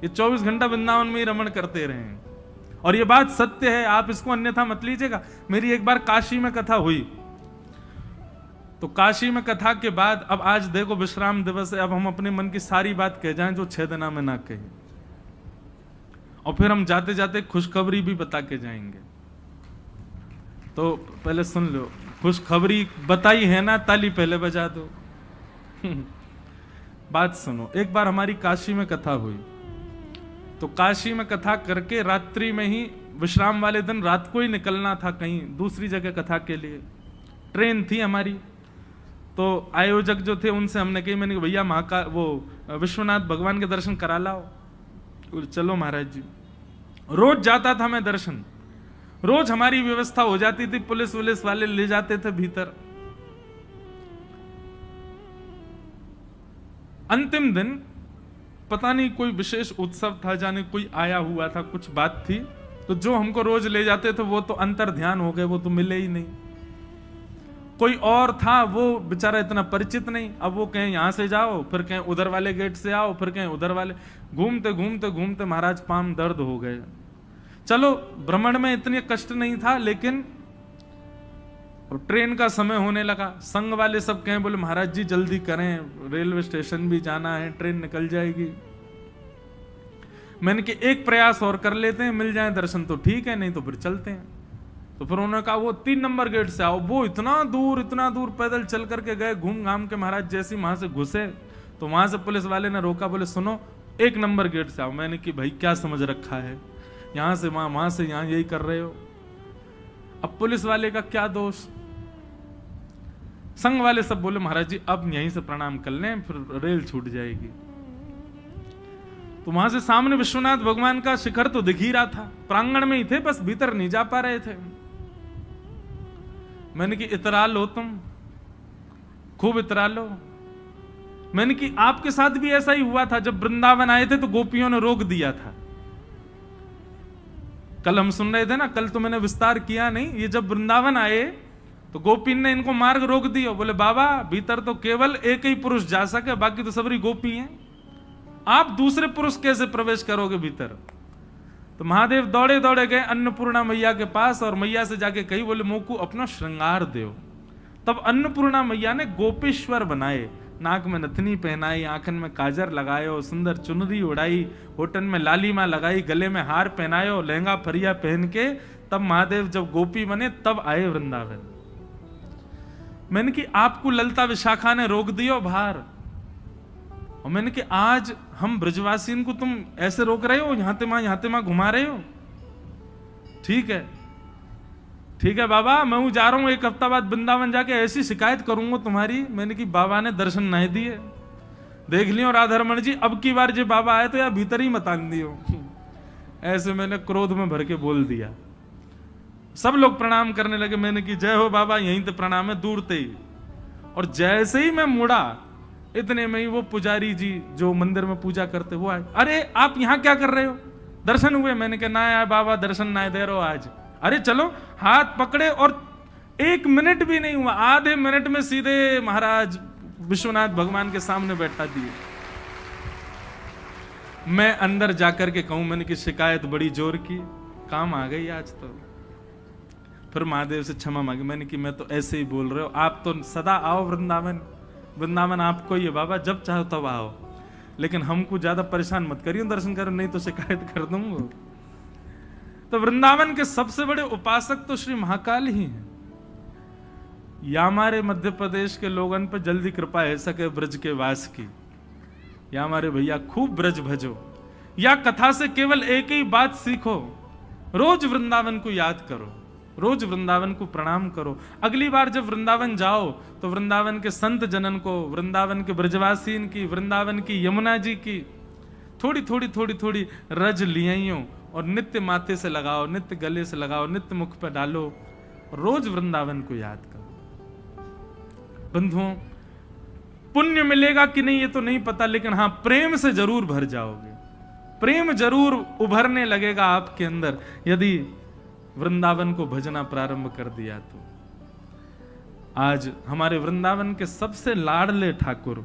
24 घंटा वृंदावन में ही रमण करते रहे हैं। और ये बात सत्य है, आप इसको अन्यथा मत लीजिएगा। मेरी एक बार काशी में कथा हुई, तो काशी में कथा के बाद अब आज देखो विश्राम दिवस है, अब हम अपने मन की सारी बात कह जाएं जो 6 दिना में ना कही, और फिर हम जाते जाते खुशखबरी भी बता के जाएंगे। तो पहले सुन लो, खुशखबरी बताई है ना, ताली पहले बजा दो। बात सुनो, एक बार हमारी काशी में कथा हुई, तो काशी में कथा करके रात्रि में ही, विश्राम वाले दिन रात को ही निकलना था कहीं दूसरी जगह कथा के लिए, ट्रेन थी हमारी। तो आयोजक जो थे उनसे हमने कही, मैंने कहा भैया महाकाल वो विश्वनाथ भगवान के दर्शन करा लाओ। चलो महाराज जी। रोज जाता था मैं दर्शन, रोज हमारी व्यवस्था हो जाती थी, पुलिस वुलिस वाले ले जाते थे भीतर। अंतिम दिन पता नहीं कोई विशेष उत्सव था, जाने कोई आया हुआ था, कुछ बात थी, तो जो हमको रोज ले जाते थे वो तो अंतर ध्यान हो गए, वो तो मिले ही नहीं। कोई और था, वो बेचारा इतना परिचित नहीं, अब वो कहें यहां से जाओ, फिर कहें उधर वाले गेट से आओ, फिर कहें उधर वाले, घूमते घूमते घूमते महाराज पांव दर्द हो गए। चलो भ्रमण में इतने कष्ट नहीं था, लेकिन ट्रेन का समय होने लगा। संघ वाले सब कहें, बोले महाराज जी जल्दी करें, रेलवे स्टेशन भी जाना है, ट्रेन निकल जाएगी। मैंने कि एक प्रयास और कर लेते हैं, मिल जाए दर्शन तो ठीक है, नहीं तो फिर चलते हैं। तो फिर उन्होंने कहा वो 3 नंबर गेट से आओ। वो इतना दूर पैदल चल करके गए, घूम घाम के महाराज जैसे वहां से घुसे तो वहां से पुलिस वाले ने रोका, बोले सुनो 1 नंबर गेट से आओ। मैंने कि भाई क्या समझ रखा है, यहां से वहां से यहां यही कर रहे हो। अब पुलिस वाले का क्या दोष। संघ वाले सब बोले महाराज जी अब यहीं से प्रणाम कर लें, फिर रेल छूट जाएगी। तो वहां से सामने विश्वनाथ भगवान का शिखर तो दिख ही रहा था, प्रांगण में ही थे, बस भीतर नहीं जा पा रहे थे। मैंने कि इतरा लो, तुम खूब इतरा लो। मैंने कि आपके साथ भी ऐसा ही हुआ था, जब वृंदावन आए थे तो गोपियों ने रोक दिया था। कल हम सुन रहे थे ना, कल तो मैंने विस्तार किया नहीं, ये जब वृंदावन आए तो गोपी ने इनको मार्ग रोक दिया। बोले बाबा भीतर तो केवल एक ही पुरुष जा सके, बाकी तो सबरी गोपी हैं, आप दूसरे पुरुष कैसे प्रवेश करोगे भीतर। तो महादेव दौड़े दौड़े गए अन्नपूर्णा मैया के पास, और मैया से जाके कही, बोले मोकू अपना श्रृंगार दो। तब अन्नपूर्णा मैया ने गोपेश्वर बनाए, नाक में नथनी पहनाई, आंखन में काजर लगायो, सुंदर चुनरी उड़ाई, होठन में लालीमा लगाई, गले में हार पहनायो, लहंगा फरिया पहन के तब महादेव जब गोपी बने तब आए वृंदावन। मैंने कि आपको ललता विशाखा ने रोक दियो बाहर, और मैंने कि आज हम ब्रजवासियों को तुम ऐसे रोक रहे हो, यहां ते घुमा रहे हो। ठीक है बाबा, मैं हूं जा रहा हूं, 1 हफ्ता बाद वृंदावन जाके ऐसी शिकायत करूंगा तुम्हारी। मैंने कि बाबा ने दर्शन नहीं दिए, देख लियो राधारमण जी, अब की बार जो बाबा आए तो यार भीतर ही मत आन दियो। ऐसे मैंने क्रोध में भर के बोल दिया। सब लोग प्रणाम करने लगे। मैंने कि जय हो बाबा, यहीं तो प्रणाम है, दूर ते ही। और जैसे ही मैं मुड़ा, इतने में ही वो पुजारी जी जो मंदिर में पूजा करते वो आए। अरे आप यहाँ क्या कर रहे हो, दर्शन हुए? मैंने कहा ना यार बाबा, दर्शन ना दे रहे हो आज। अरे चलो, हाथ पकड़े, और 1 मिनट भी नहीं हुआ, आधे मिनट में सीधे महाराज विश्वनाथ भगवान के सामने बैठा दिए। मैं अंदर जाकर के कहूं, मैंने की शिकायत बड़ी जोर की, काम आ गई आज तो। फिर महादेव से क्षमा मांगी। मैंने कि मैं तो ऐसे ही बोल रहे हो, आप तो सदा आओ वृंदावन, वृंदावन आपको ही है बाबा, जब चाहो तब आओ, लेकिन हमको ज्यादा परेशान मत करिए, दर्शन करो, नहीं तो शिकायत कर दूंगा। तो वृंदावन के सबसे बड़े उपासक तो श्री महाकाल ही हैं। या हमारे मध्य प्रदेश के लोगों पर जल्दी कृपा है सके ब्रज के वास की, या हमारे भैया खूब ब्रज भजो, या कथा से केवल एक ही बात सीखो, रोज वृंदावन को याद करो, रोज वृंदावन को प्रणाम करो। अगली बार जब वृंदावन जाओ तो वृंदावन के संत जनन को, वृंदावन के ब्रजवासीन की, वृंदावन की यमुना जी की थोड़ी रज लियाइयों और नित्य माथे से लगाओ, नित्य गले से लगाओ, नित्य मुख पर डालो, रोज वृंदावन को याद करो। बंधुओं, पुण्य मिलेगा कि नहीं ये तो नहीं पता, लेकिन हाँ प्रेम से जरूर भर जाओगे, प्रेम जरूर उभरने लगेगा आपके अंदर यदि वृंदावन को भजना प्रारंभ कर दिया तो। आज हमारे वृंदावन के सबसे लाडले ठाकुर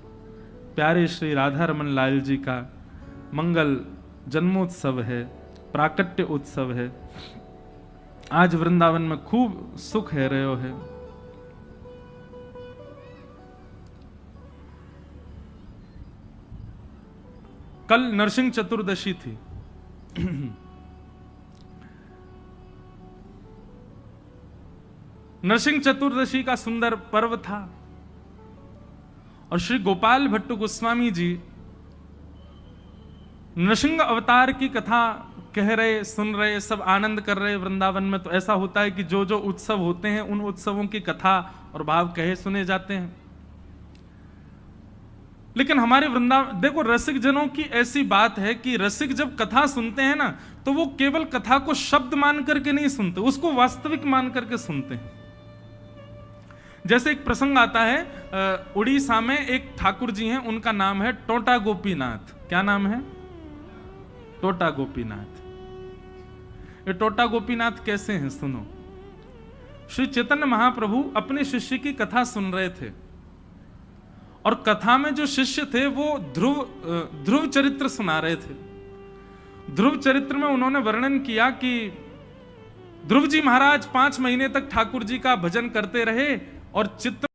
प्यारे श्री राधा रमन लाल जी का मंगल जन्मोत्सव है, प्राकट्य उत्सव है। आज वृंदावन में खूब सुख है रहो है। कल नरसिंह चतुर्दशी थी। नरसिंह चतुर्दशी का सुंदर पर्व था और श्री गोपाल भट्ट गोस्वामी जी नरसिंह अवतार की कथा कह रहे, सुन रहे, सब आनंद कर रहे वृंदावन में। तो ऐसा होता है कि जो जो उत्सव होते हैं उन उत्सवों की कथा और भाव कहे सुने जाते हैं। लेकिन हमारे वृंदावन देखो, रसिक जनों की ऐसी बात है कि रसिक जब कथा सुनते हैं ना, तो वो केवल कथा को शब्द मान करके नहीं सुनते, उसको वास्तविक मान करके सुनते हैं। जैसे एक प्रसंग आता है, उड़ीसा में एक ठाकुर जी हैं, उनका नाम है टोटा गोपीनाथ। क्या नाम है? टोटा गोपीनाथ। ये टोटा गोपीनाथ कैसे हैं सुनो। श्री चैतन्य महाप्रभु अपने शिष्य की कथा सुन रहे थे और कथा में जो शिष्य थे वो ध्रुव चरित्र सुना रहे थे। ध्रुव चरित्र में उन्होंने वर्णन किया कि ध्रुव जी महाराज 5 महीने तक ठाकुर जी का भजन करते रहे और चित्त